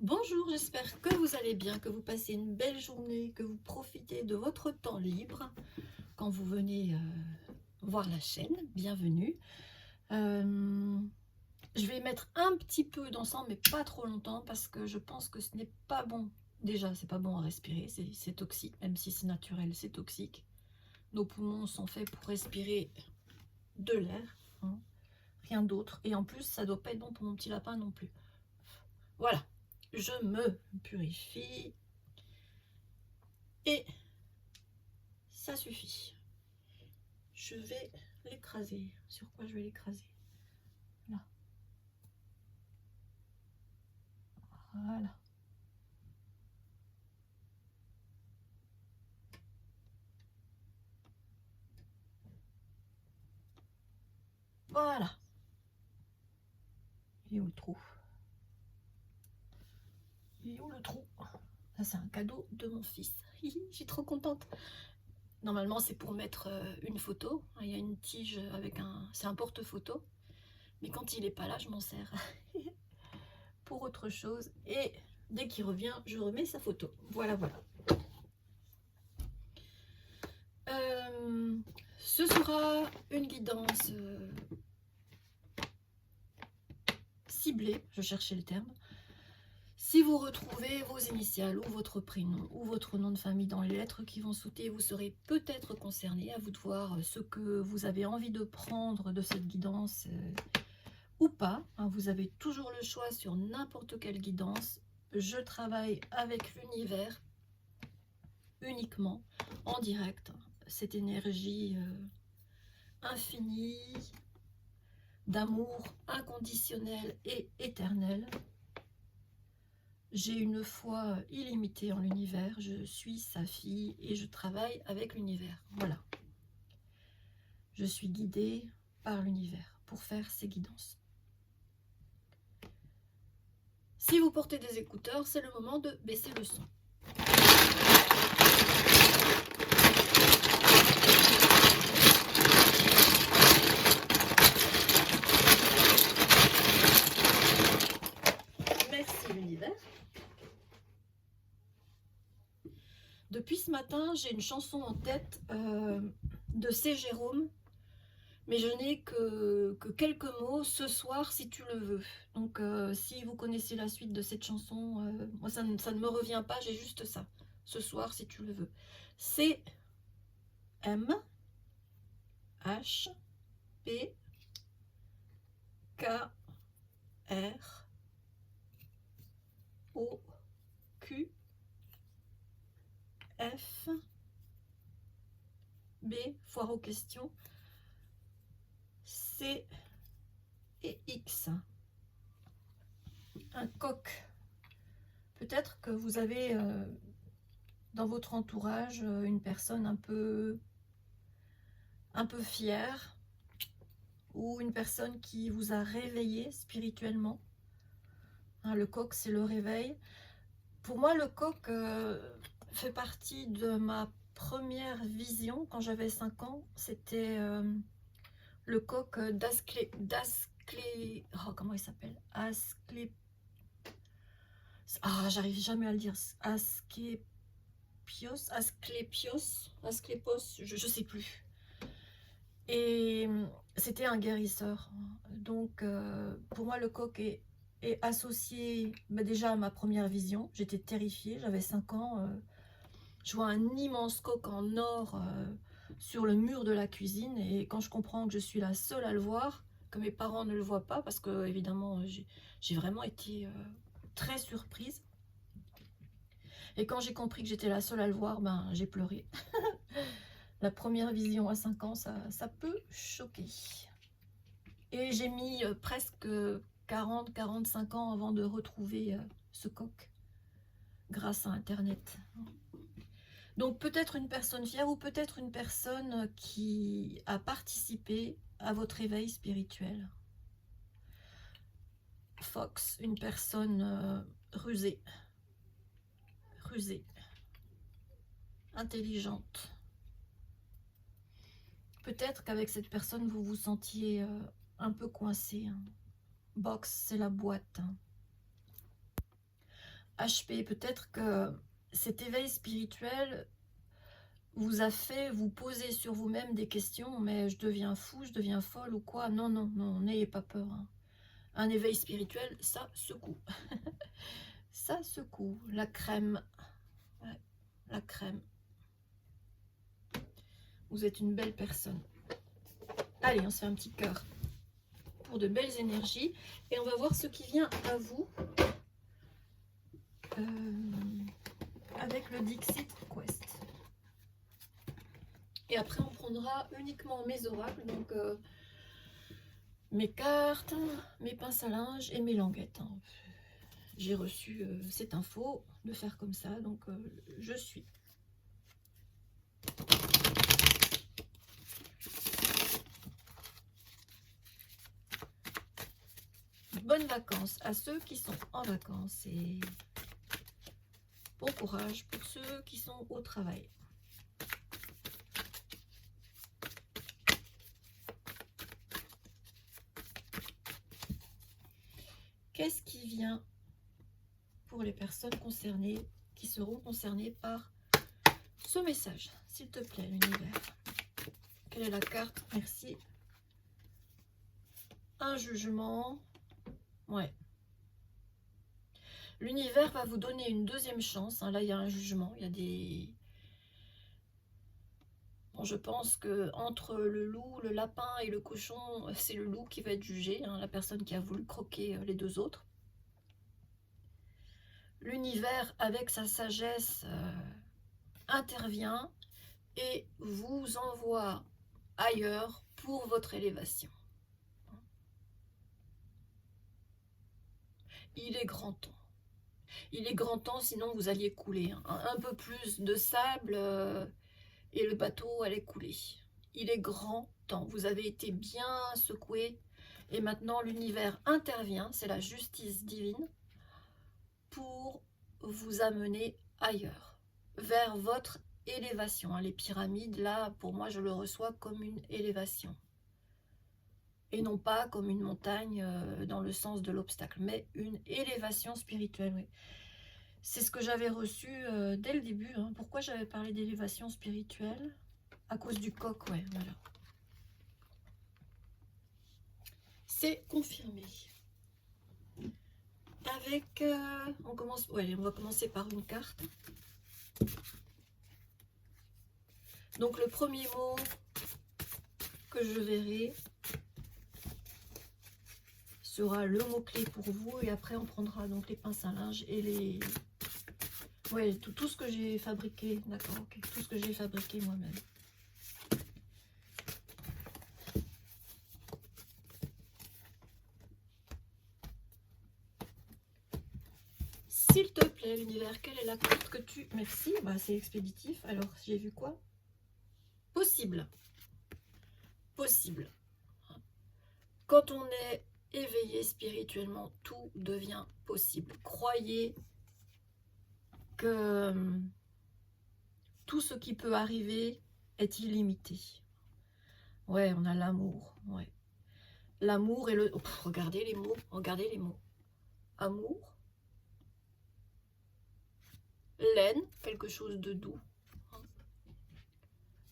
Bonjour, j'espère que vous allez bien, que vous passez une belle journée, que vous profitez de votre temps libre quand vous venez voir la chaîne. Bienvenue. Je vais mettre un petit peu d'encens, mais pas trop longtemps, parce que je pense que ce n'est pas bon. Déjà, c'est pas bon à respirer, c'est toxique, même si c'est naturel, c'est toxique. Nos poumons sont faits pour respirer de l'air, hein, rien d'autre. Et en plus, ça doit pas être bon pour mon petit lapin non plus. Voilà, je me purifie. Et ça suffit. Je vais l'écraser. Sur quoi je vais l'écraser? Là. Voilà. Voilà. Il est où le trou? Il est où le trou? Ça, c'est un cadeau de mon fils. Je suis trop contente. Normalement, c'est pour mettre une photo. Il y a une tige avec un... C'est un porte-photo. Mais quand il n'est pas là, je m'en sers pour autre chose. Et dès qu'il revient, je remets sa photo. Voilà, voilà. Ce sera une guidance ciblée, je cherchais le terme. Si vous retrouvez vos initiales ou votre prénom ou votre nom de famille dans les lettres qui vont sauter, vous serez peut-être concerné. À vous de voir ce que vous avez envie de prendre de cette guidance ou pas. Vous avez toujours le choix sur n'importe quelle guidance. Je travaille avec l'univers uniquement en direct. Cette énergie infinie, d'amour inconditionnel et éternel. J'ai une foi illimitée en l'univers, je suis sa fille et je travaille avec l'univers. Voilà. Je suis guidée par l'univers pour faire ces guidances. Si vous portez des écouteurs, c'est le moment de baisser le son. Merci l'univers. Depuis ce matin, j'ai une chanson en tête de C. Jérôme, mais je n'ai que quelques mots. Ce soir, si tu le veux. Donc, si vous connaissez la suite de cette chanson, moi, ça ne me revient pas, j'ai juste ça. Ce soir, si tu le veux. C, M, H, P, K, R, O, Q, F, B, foire aux questions, C et X. Un coq. Peut-être que vous avez dans votre entourage une personne un peu fière ou une personne qui vous a réveillé spirituellement. Le coq, c'est le réveil. Pour moi, le coq fait partie de ma première vision quand j'avais 5 ans. C'était le coq oh, comment il s'appelle? J'arrive jamais à le dire. Asclépios, je sais plus. Et c'était un guérisseur. Donc, pour moi, le coq est associé déjà à ma première vision. J'étais terrifiée, j'avais 5 ans. Je vois un immense coq en or sur le mur de la cuisine. Et quand je comprends que je suis la seule à le voir, que mes parents ne le voient pas, parce que évidemment, j'ai vraiment été très surprise. Et quand j'ai compris que j'étais la seule à le voir, ben, j'ai pleuré. La première vision à 5 ans, ça peut choquer. Et j'ai mis presque 40-45 ans avant de retrouver ce coq grâce à Internet. Donc peut-être une personne fière ou peut-être une personne qui a participé à votre éveil spirituel. Fox, une personne rusée, intelligente. Peut-être qu'avec cette personne, vous vous sentiez un peu coincé. Box, c'est la boîte. HP, peut-être que cet éveil spirituel vous a fait vous poser sur vous-même des questions, mais je deviens fou, je deviens folle ou quoi? Non, non, non, n'ayez pas peur, hein. Un éveil spirituel, ça secoue. Ça secoue. La crème. Ouais, la crème. Vous êtes une belle personne. Allez, on se fait un petit cœur pour de belles énergies. Et on va voir ce qui vient à vous avec le Dixit Quest. Et après, on prendra uniquement mes oracles, donc mes cartes, mes pinces à linge et mes languettes, hein. J'ai reçu cette info de faire comme ça, donc je suis. Bonnes vacances à ceux qui sont en vacances et bon courage pour ceux qui sont au travail. Qu'est-ce qui vient pour les personnes concernées, qui seront concernées par ce message, s'il te plaît, l'univers? Quelle est la carte? Merci. Un jugement. Ouais. L'univers va vous donner une deuxième chance, hein. Là, il y a un jugement. Il y a des... Bon, je pense que entre le loup, le lapin et le cochon, c'est le loup qui va être jugé, hein, la personne qui a voulu croquer les deux autres. L'univers, avec sa sagesse, intervient et vous envoie ailleurs pour votre élévation. Il est grand temps. Il est grand temps, sinon vous alliez couler, hein. Un peu plus de sable et le bateau allait couler. Il est grand temps. Vous avez été bien secoué et maintenant l'univers intervient, c'est la justice divine, pour vous amener ailleurs, vers votre élévation. Les pyramides, là, pour moi, je le reçois comme une élévation. Et non pas comme une montagne dans le sens de l'obstacle, mais une élévation spirituelle, oui. C'est ce que j'avais reçu dès le début, hein. Pourquoi j'avais parlé d'élévation spirituelle? À cause du coq, ouais, voilà. C'est confirmé. Avec, on commence, ouais, on va commencer par une carte. Donc le premier mot que je verrai sera le mot-clé pour vous et après on prendra donc les pinces à linge et les... Ouais, tout ce que j'ai fabriqué, d'accord, ok, tout ce que j'ai fabriqué moi-même. S'il te plaît, l'univers, quelle est la carte que tu... Merci, bah, c'est expéditif. Alors, j'ai vu quoi? Possible. Possible. Quand on est éveillé spirituellement, tout devient possible. Croyez que tout ce qui peut arriver est illimité. Ouais, on a l'amour. Ouais. L'amour et le... Oh, regardez les mots. Regardez les mots. Amour. Laine, quelque chose de doux.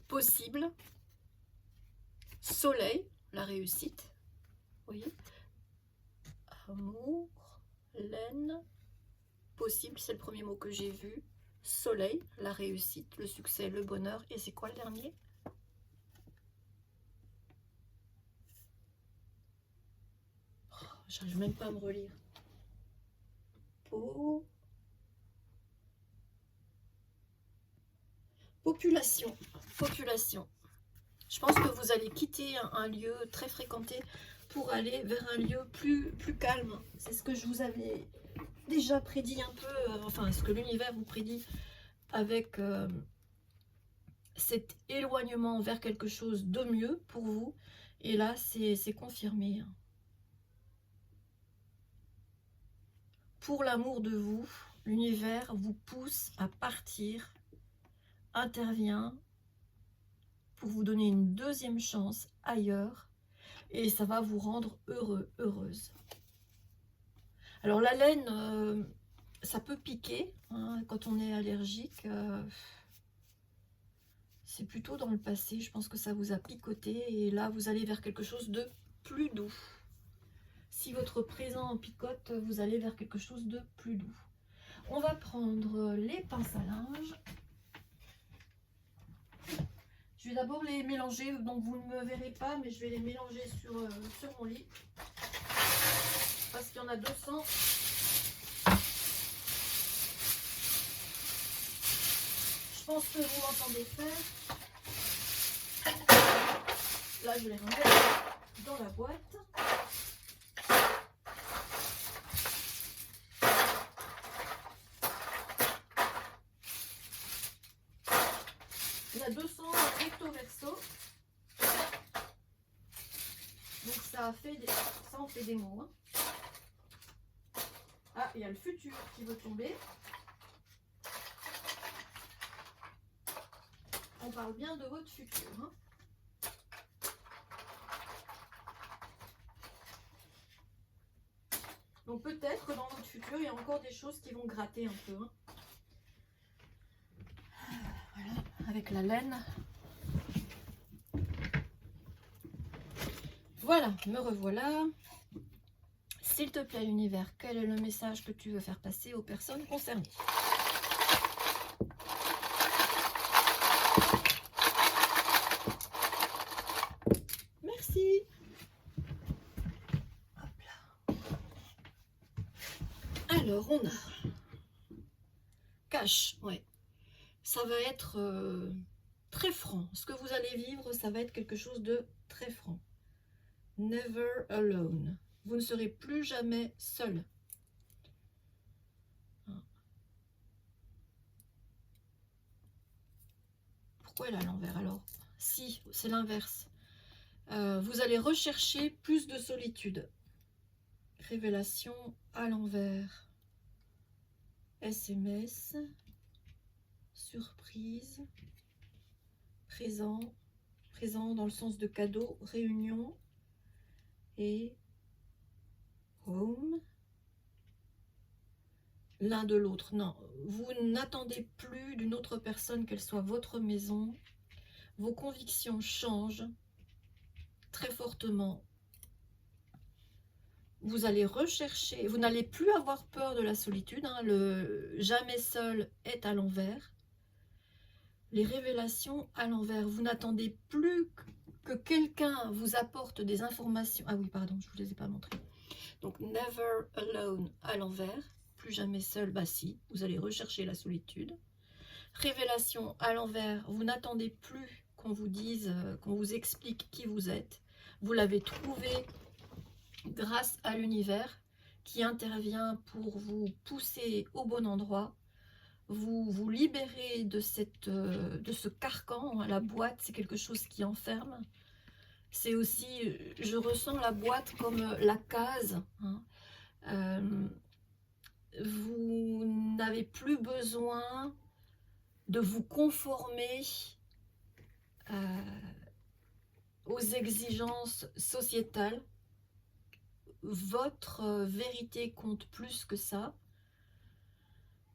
Possible. Soleil, la réussite. Vous voyez? Amour, laine, possible, c'est le premier mot que j'ai vu. Soleil, la réussite, le succès, le bonheur. Et c'est quoi le dernier? Oh, j'arrive même pas à me relire. Population. Population. Je pense que vous allez quitter un lieu très fréquenté pour aller vers un lieu plus calme. C'est ce que je vous avais déjà prédit un peu, enfin ce que l'univers vous prédit avec cet éloignement vers quelque chose de mieux pour vous. Et là, c'est confirmé. Pour l'amour de vous, l'univers vous pousse à partir, intervient pour vous donner une deuxième chance ailleurs et ça va vous rendre heureux, heureuse. Alors la laine, ça peut piquer hein, quand on est allergique. C'est plutôt dans le passé. Je pense que ça vous a picoté et là, vous allez vers quelque chose de plus doux. Si votre présent en picote, vous allez vers quelque chose de plus doux. On va prendre les pinces à linge. Je vais d'abord les mélanger, donc vous ne me verrez pas, mais je vais les mélanger sur mon lit. Parce qu'il y en a 200. Je pense que vous m'entendez faire. Là, je les remets dans la boîte. Il y a 200 recto verso. Donc ça en fait des mots. Hein. Ah, il y a le futur qui veut tomber. On parle bien de votre futur. Hein. Donc peut-être que dans votre futur, il y a encore des choses qui vont gratter un peu. Hein. Voilà, avec la laine. Voilà, me revoilà. S'il te plaît, l'univers, quel est le message que tu veux faire passer aux personnes concernées? Merci. Hop là. Alors, on a cash, ouais. Ça va être très franc. Ce que vous allez vivre, ça va être quelque chose de très franc. Never alone. Vous ne serez plus jamais seul. Pourquoi elle est à l'envers alors? Si, c'est l'inverse. Vous allez rechercher plus de solitude. Révélation à l'envers. SMS. Surprise. Présent. Présent dans le sens de cadeau. Réunion. Et home. L'un de l'autre. Non, vous n'attendez plus d'une autre personne, qu'elle soit votre maison. Vos convictions changent très fortement. Vous allez rechercher, vous n'allez plus avoir peur de la solitude. Hein, le jamais seul est à l'envers. Les révélations à l'envers. Vous n'attendez plus que quelqu'un vous apporte des informations. Ah oui, pardon, je ne vous les ai pas montrées. Donc, never alone à l'envers. Plus jamais seul, bah si, vous allez rechercher la solitude. Révélation à l'envers, vous n'attendez plus qu'on vous dise, qu'on vous explique qui vous êtes. Vous l'avez trouvé grâce à l'univers qui intervient pour vous pousser au bon endroit. Vous libérez de ce carcan. La boîte, c'est quelque chose qui enferme. C'est aussi, je ressens la boîte comme la case. Hein. Vous n'avez plus besoin de vous conformer aux exigences sociétales. Votre vérité compte plus que ça.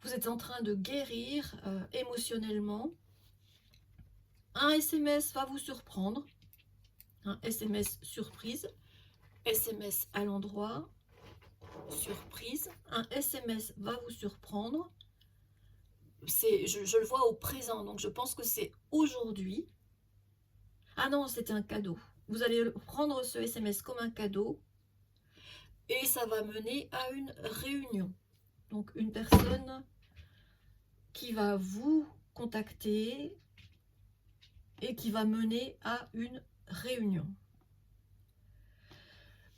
Vous êtes en train de guérir émotionnellement. Un SMS va vous surprendre. Un SMS surprise. SMS à l'endroit. Surprise. Un SMS va vous surprendre. Je le vois au présent, donc je pense que c'est aujourd'hui. Ah non, c'était un cadeau. Vous allez prendre ce SMS comme un cadeau et ça va mener à une réunion. Donc une personne qui va vous contacter et qui va mener à une réunion.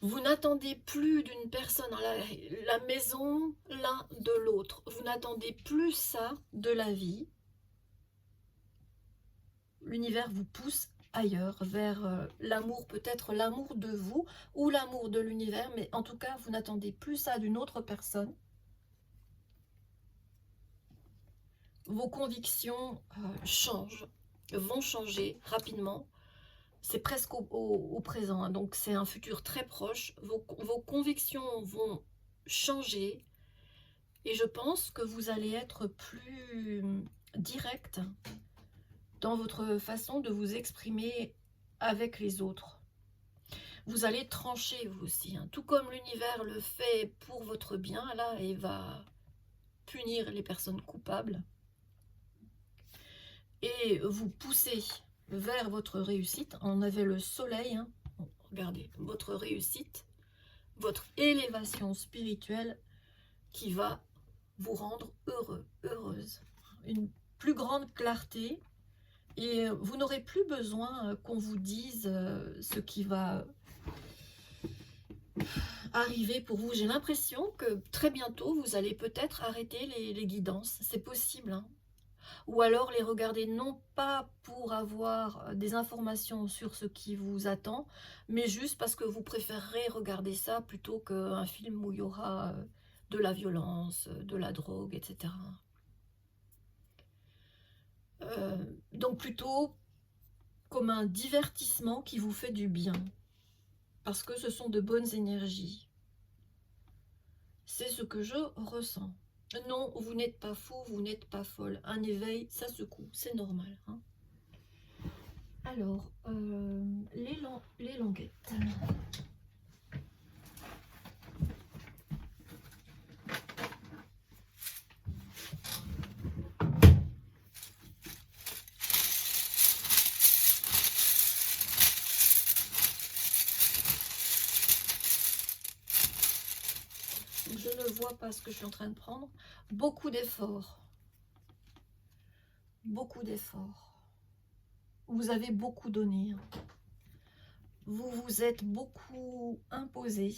Vous n'attendez plus d'une personne dans la maison l'un de l'autre. Vous n'attendez plus ça de la vie. L'univers vous pousse ailleurs, vers l'amour, peut-être l'amour de vous ou l'amour de l'univers, mais en tout cas, vous n'attendez plus ça d'une autre personne. Vos convictions changent, vont changer rapidement. C'est presque au présent, hein, donc c'est un futur très proche. Vos convictions vont changer Et je pense que vous allez être plus direct dans votre façon de vous exprimer avec les autres. Vous allez trancher vous aussi, hein. Tout comme l'univers le fait pour votre bien, là, et va punir les personnes coupables. Et vous pousser vers votre réussite. On avait le soleil, hein. Regardez, votre réussite, votre élévation spirituelle qui va vous rendre heureux, heureuse. Une plus grande clarté. Et vous n'aurez plus besoin qu'on vous dise ce qui va arriver pour vous. J'ai l'impression que très bientôt, vous allez peut-être arrêter les guidances. C'est possible, hein. Ou alors les regarder non pas pour avoir des informations sur ce qui vous attend, mais juste parce que vous préférerez regarder ça plutôt qu'un film où il y aura de la violence, de la drogue, etc. Donc plutôt comme un divertissement qui vous fait du bien, parce que ce sont de bonnes énergies. C'est ce que je ressens. Non, vous n'êtes pas fou, vous n'êtes pas folle. Un éveil, ça secoue, c'est normal, hein. Alors, les languettes. Je ne vois pas ce que je suis en train de prendre. Beaucoup d'efforts. Beaucoup d'efforts. Vous avez beaucoup donné. Vous vous êtes beaucoup imposé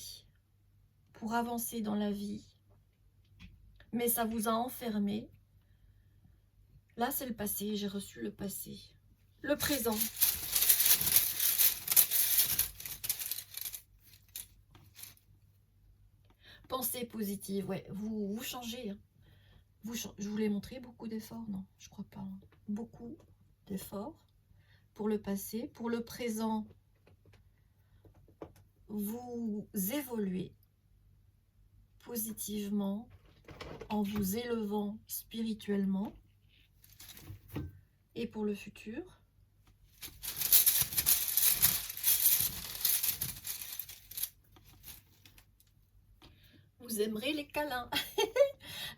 pour avancer dans la vie. Mais ça vous a enfermé. Là, c'est le passé. J'ai reçu le passé. Le présent. Pensée positive. Ouais, vous changez. Je vous l'ai montré, beaucoup d'efforts? Non, je crois pas. Beaucoup d'efforts pour le passé. Pour le présent, vous évoluez positivement en vous élevant spirituellement. Et pour le futur, vous aimerez les câlins.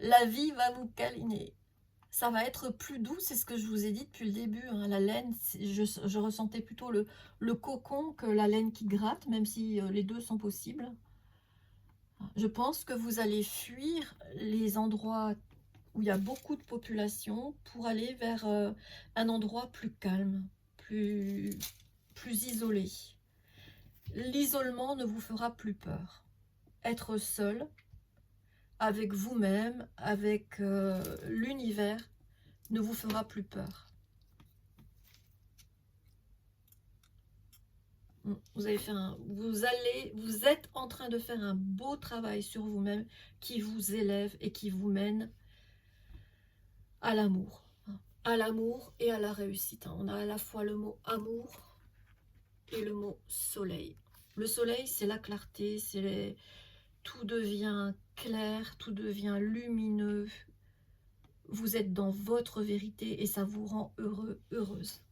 La vie va vous câliner. Ça va être plus doux, c'est ce que je vous ai dit depuis le début, hein. La laine, je ressentais plutôt le cocon que la laine qui gratte, même si les deux sont possibles. Je pense que vous allez fuir les endroits où il y a beaucoup de population pour aller vers un endroit plus calme, plus isolé. L'isolement ne vous fera plus peur. Être seul, avec vous-même, avec l'univers, ne vous fera plus peur. Vous êtes en train de faire un beau travail sur vous-même qui vous élève et qui vous mène à l'amour. À l'amour et à la réussite. On a à la fois le mot amour et le mot soleil. Le soleil, c'est la clarté, tout devient clair, tout devient lumineux. Vous êtes dans votre vérité et ça vous rend heureux, heureuse.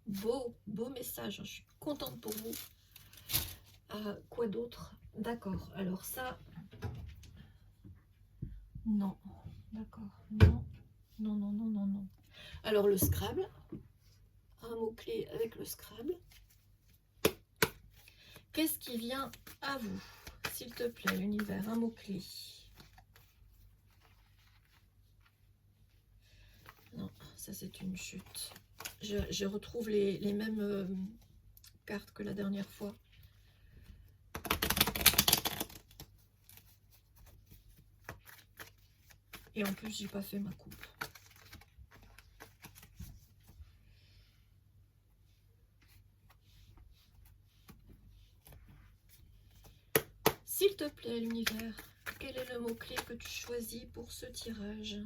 Beau message, je suis contente pour vous. Quoi d'autre? D'accord, alors ça... Non, d'accord, non. Alors le Scrabble, un mot-clé avec le Scrabble. Qu'est-ce qui vient à vous? S'il te plaît, l'univers, un mot-clé. Non, ça c'est une chute. Je retrouve les mêmes cartes que la dernière fois. Et en plus, j'ai pas fait ma coupe. S'il te plaît, l'univers, quel est le mot-clé que tu choisis pour ce tirage?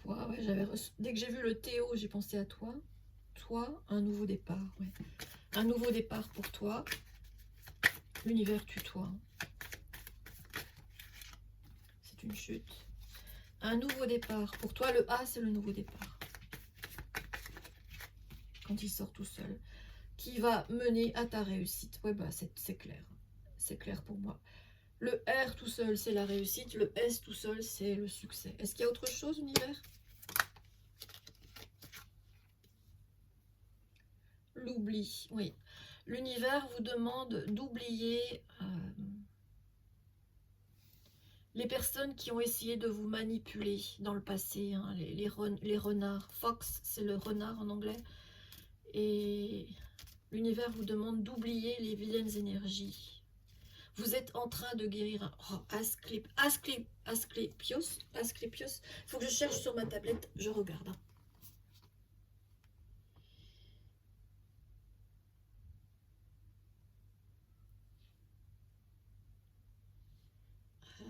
toi, ouais, dès que j'ai vu le Théo, j'ai pensé à toi. Toi, un nouveau départ, ouais. Un nouveau départ pour toi. L'univers tutoie. C'est une chute. Un nouveau départ. Pour toi, le A, c'est le nouveau départ. Quand il sort tout seul. Qui va mener à ta réussite. Ouais, bah, c'est clair. C'est clair pour moi. Le R tout seul, c'est la réussite. Le S tout seul, c'est le succès. Est-ce qu'il y a autre chose, univers? L'oubli, oui. L'univers vous demande d'oublier les personnes qui ont essayé de vous manipuler dans le passé, hein, les renards. Fox, c'est le renard en anglais. Et l'univers vous demande d'oublier les vilaines énergies. Vous êtes en train de guérir un... Oh, Asclépios. Il faut que je cherche sur ma tablette, je regarde. Hein.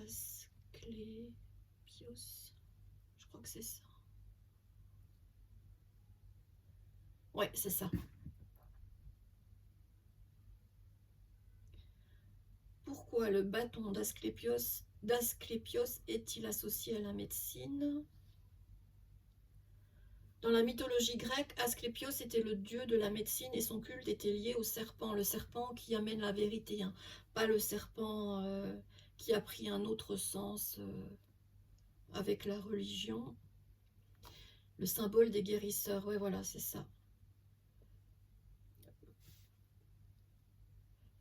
Asclépios. Je crois que c'est ça. Ouais, c'est ça. Pourquoi le bâton d'Asclépios est-il associé à la médecine? Dans la mythologie grecque, Asclépios était le dieu de la médecine et son culte était lié au serpent. Le serpent qui amène la vérité, hein. Pas le serpent qui a pris un autre sens avec la religion. Le symbole des guérisseurs, ouais voilà, c'est ça.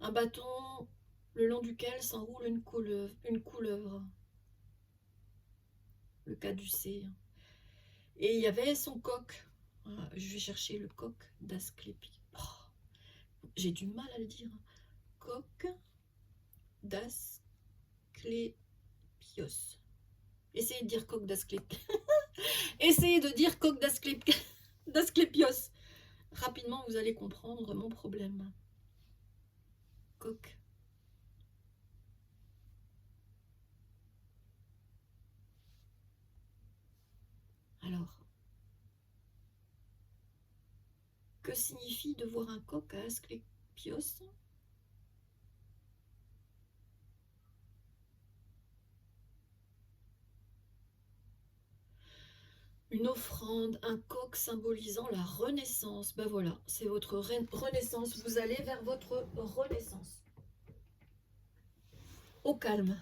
Un bâton le long duquel s'enroule une couleuvre. Le caducée. Et il y avait son coq. Je vais chercher le coq d'Asclépios. Oh, j'ai du mal à le dire. Coq d'Asclépios. Essayez de dire coq d'Asclépios. Essayez de dire coq d'Asclépios. Rapidement, vous allez comprendre mon problème. Coq. Alors, que signifie de voir un coq à Asclépios? Une offrande, un coq symbolisant la renaissance. Ben voilà, c'est votre renaissance. Vous allez vers votre renaissance. Au calme.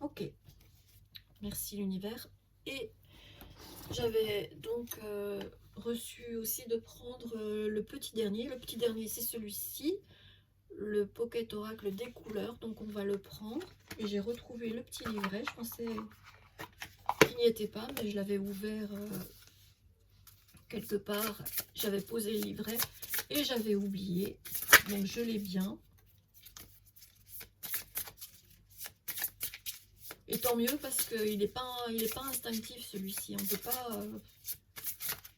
Ok. Merci l'univers. Et j'avais donc reçu aussi de prendre le petit dernier. Le petit dernier, c'est celui-ci. Le Pocket Oracle des couleurs. Donc on va le prendre. Et j'ai retrouvé le petit livret. Je pensais qu'il n'y était pas, mais je l'avais ouvert quelque part. J'avais posé le livret et j'avais oublié. Donc je l'ai bien. Et tant mieux parce qu'il n'est pas instinctif celui-ci. On ne peut pas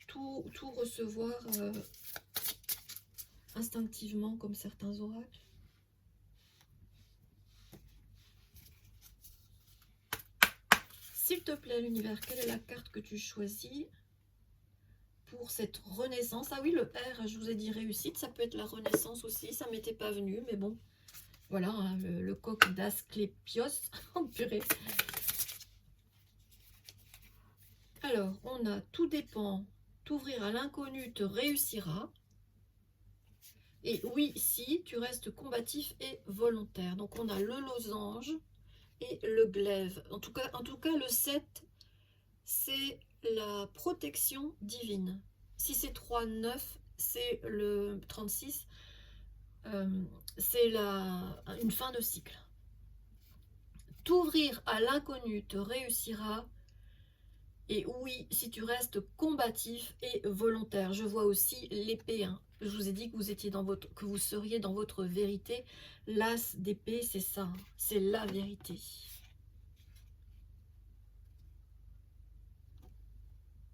tout recevoir instinctivement comme certains oracles. S'il te plaît l'univers, quelle est la carte que tu choisis pour cette renaissance? Ah oui, le R, je vous ai dit réussite, ça peut être la renaissance aussi, ça m'était pas venu, mais bon. Voilà, hein, le coq d'Asclépios. Oh purée. Alors, on a tout dépend. T'ouvrir à l'inconnu te réussira. Et oui, si, tu restes combatif et volontaire. Donc, on a le losange et le glaive. En tout cas le 7, c'est la protection divine. Si c'est 3, 9, c'est le 36. C'est une fin de cycle. T'ouvrir à l'inconnu te réussira. Et oui, si tu restes combatif et volontaire. Je vois aussi l'épée. Hein. Je vous ai dit que vous seriez dans votre vérité. L'as d'épée, c'est ça. C'est la vérité.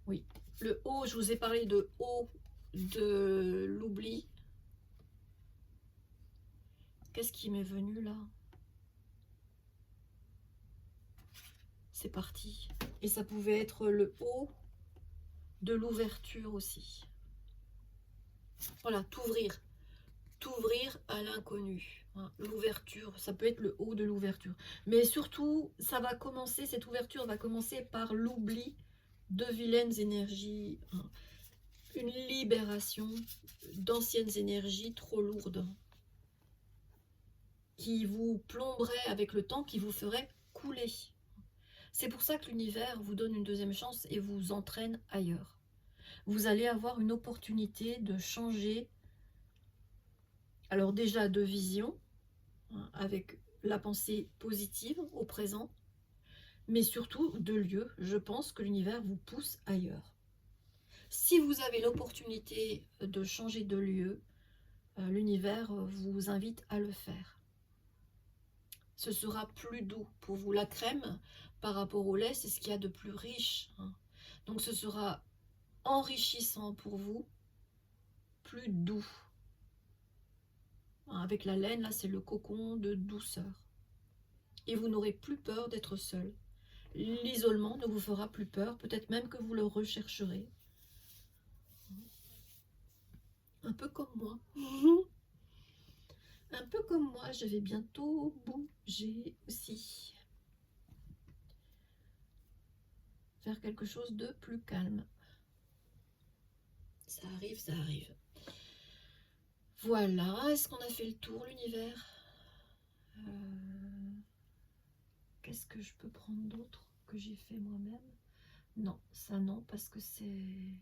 Oui. Le haut, je vous ai parlé de haut de l'oubli. Qu'est-ce qui m'est venu là? c'est parti. Et ça pouvait être le haut de l'ouverture aussi. Voilà, t'ouvrir à l'inconnu. Hein. L'ouverture, ça peut être le haut de l'ouverture. Mais surtout, ça va commencer, cette ouverture va commencer par l'oubli de vilaines énergies. Hein. Une libération d'anciennes énergies trop lourdes qui vous plomberait avec le temps, qui vous ferait couler. C'est pour ça que l'univers vous donne une deuxième chance et vous entraîne ailleurs. Vous allez avoir une opportunité de changer, alors déjà de vision, hein, avec la pensée positive au présent, mais surtout de lieu. Je pense que l'univers vous pousse ailleurs. Si vous avez l'opportunité de changer de lieu, l'univers vous invite à le faire. Ce sera plus doux pour vous. La crème, par rapport au lait, c'est ce qu'il y a de plus riche. Hein. Donc ce sera enrichissant pour vous, plus doux. Hein, avec la laine, là, c'est le cocon de douceur. Et vous n'aurez plus peur d'être seul. L'isolement ne vous fera plus peur, peut-être même que vous le rechercherez. Un peu comme moi. Un peu comme moi, je vais bientôt bouger aussi. Faire quelque chose de plus calme. Ça arrive, ça arrive. Voilà, est-ce qu'on a fait le tour, l'univers? Qu'est-ce que je peux prendre d'autre que j'ai fait moi-même? Non, ça non, parce que c'est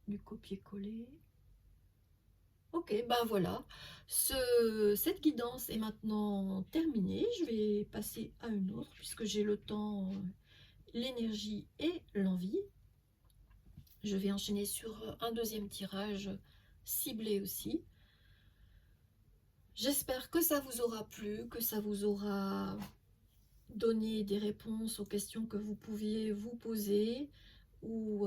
du copier-coller. Ok, ben voilà, cette guidance est maintenant terminée. Je vais passer à une autre, puisque j'ai le temps, l'énergie et l'envie. Je vais enchaîner sur un deuxième tirage ciblé aussi. J'espère que ça vous aura plu, que ça vous aura donné des réponses aux questions que vous pouviez vous poser, ou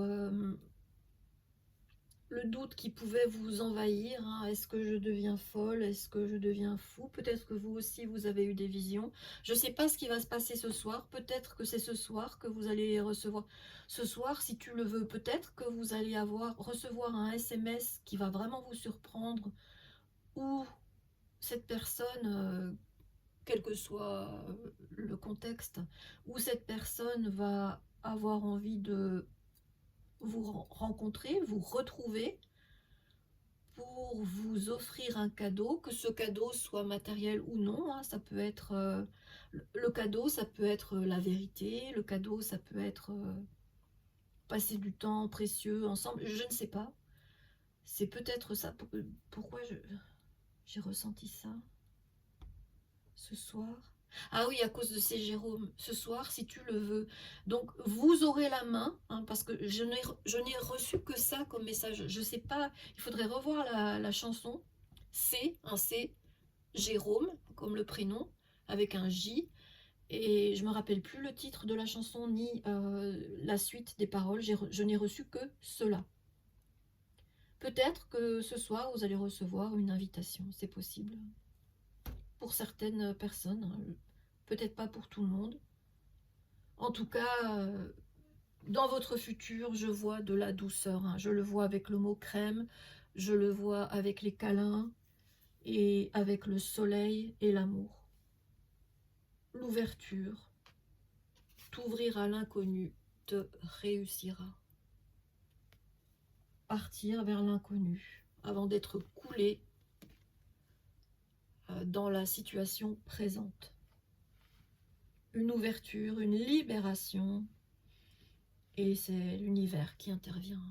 le doute qui pouvait vous envahir. Hein. Est-ce que je deviens folle? Est-ce que je deviens fou? Peut-être que vous aussi, vous avez eu des visions. Je ne sais pas ce qui va se passer ce soir. Peut-être que c'est ce soir que vous allez recevoir. Ce soir, si tu le veux, peut-être que vous allez recevoir un SMS qui va vraiment vous surprendre, ou cette personne, quel que soit le contexte, où cette personne va avoir envie de vous rencontrer, vous retrouver, pour vous offrir un cadeau, que ce cadeau soit matériel ou non. Hein, ça peut être le cadeau, ça peut être la vérité, le cadeau, ça peut être passer du temps précieux ensemble, je ne sais pas. C'est peut-être ça. Pourquoi j'ai ressenti ça ce soir? Ah oui, à cause de ces Jérôme, ce soir, si tu le veux. Donc, vous aurez la main, hein, parce que je n'ai reçu que ça comme message. Je ne sais pas, il faudrait revoir la chanson. C'est un C, Jérôme, comme le prénom, avec un J. Et je ne me rappelle plus le titre de la chanson, ni la suite des paroles. Je n'ai reçu que cela. Peut-être que ce soir, vous allez recevoir une invitation, c'est possible. Pour certaines personnes, hein, peut-être pas pour tout le monde. En tout cas, dans votre futur, je vois de la douceur. Hein. Je le vois avec le mot crème, je le vois avec les câlins et avec le soleil et l'amour. L'ouverture, t'ouvrir à l'inconnu te réussira. Partir vers l'inconnu avant d'être coulé dans la situation présente. Une ouverture, une libération, et c'est l'univers qui intervient.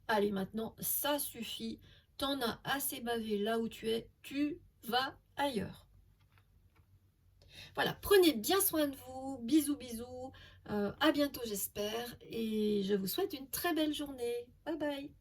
Allez, maintenant, ça suffit, t'en as assez bavé là où tu es, tu vas ailleurs. Voilà, prenez bien soin de vous, bisous bisous, à bientôt j'espère, et je vous souhaite une très belle journée, bye bye.